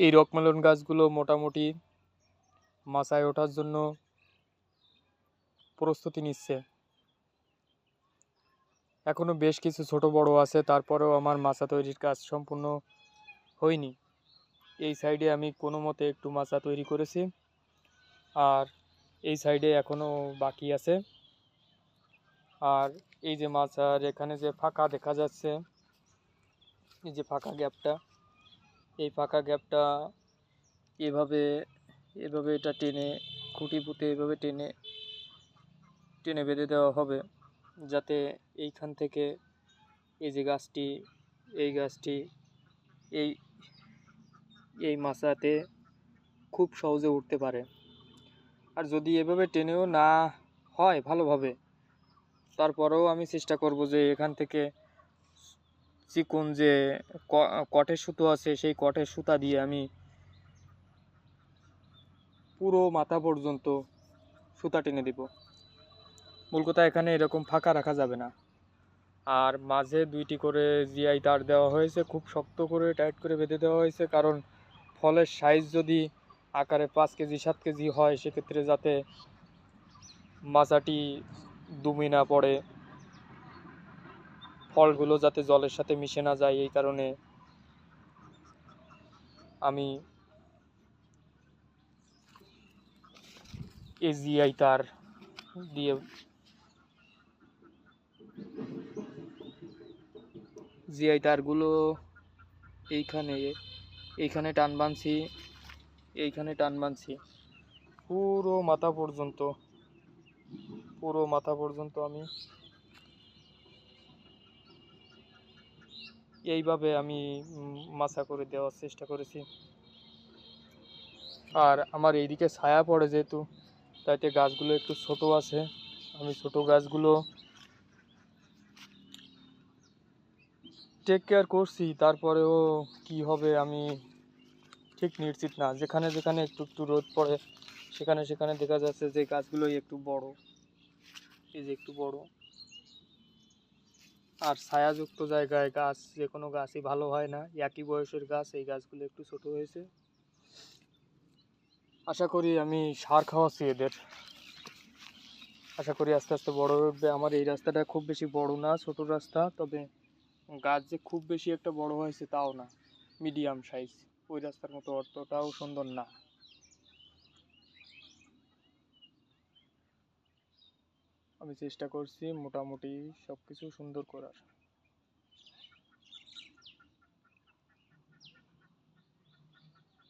এই রকমেলন গাছগুলো মোটামুটি মাচায় ওঠার জন্য প্রস্তুতি নিচ্ছে। এখনো বেশ কিছু ছোট বড় আছে, তারপরেও আমার মাচা তৈরির কাজ সম্পূর্ণ হয়নি। এই সাইডে আমি কোনো মতে একটু মাচা তৈরি করেছি, আর এই সাইডে এখনো বাকি আছে। আর এই যে মাচার এখানে যে ফাঁকা দেখা যাচ্ছে, এই যে ফাঁকা গ্যাপটা, এই ফাঁকা গ্যাপটা এভাবে এভাবে এটা টেনে খুঁটি পুঁতে এভাবে টেনে টেনে বেঁধে দেওয়া হবে, যাতে এইখান থেকে এই যে গাছটি, এই গাছটি এই এই মাচাতে খুব সহজে উঠতে পারে। আর যদি এভাবে টেনেও না হয় ভালোভাবে, তারপরেও আমি চেষ্টা করব যে এখান থেকে চিকন যে কটের সুতো আছে, সেই কটের সুতা দিয়ে আমি পুরো মাথা পর্যন্ত সুতা টেনে দিব। মূল কথা, এখানে এরকম ফাঁকা রাখা যাবে না। আর মাঝে 2টি করে জিআই তার দেওয়া হয়েছে, খুব শক্ত করে টাইট করে বেঁধে দেওয়া হয়েছে, কারণ ফলের সাইজ যদি আকারে 5 কেজি 7 কেজি হয়, সেক্ষেত্রে যাতে মাচাটি দুমি না পড়ে, ফলগুলো যাতে জলের সাথে মিশে না যায়, এই কারণে আমি এজিআই তার দিয়ে জিআই তারগুলো এইখানে এইখানে টান বাঁধছি, এইখানে টান বাঁধছি পুরো মাথা পর্যন্ত, পুরো মাথা পর্যন্ত আমি এইভাবে আমি মাচা করে দেওয়ার চেষ্টা করেছি। আর আমার এইদিকে ছায়া পড়ে যেহেতু, তাইতে গাছগুলো একটু ছোট আছে, আমি ছোট গাছগুলো টেক কেয়ার করছি, তারপরেও কি হবে আমি ঠিক নিশ্চিত না। যেখানে যেখানে একটু একটু রোদ পড়ে, সেখানে সেখানে দেখা যাচ্ছে যে গাছগুলোই একটু বড়, এই যে একটু বড়। আর ছায়াযুক্ত জায়গায় গাছ, যে কোনো গাছই ভালো হয় না, একই বয়সের গাছ, এই গাছগুলো একটু ছোট হয়েছে। আশা করি আমি সার খাওয়াচ্ছি এদের, আশা করি আস্তে আস্তে বড় হবে। আমার এই রাস্তাটা খুব বেশি বড় না, ছোট রাস্তা, তবে গাছ যে খুব বেশি একটা বড় হয়েছে তাও না, মিডিয়াম সাইজ। ওই রাস্তার মতো অতটাও সুন্দর না। আমি চেষ্টা করছি মোটামুটি সব কিছু সুন্দর করার।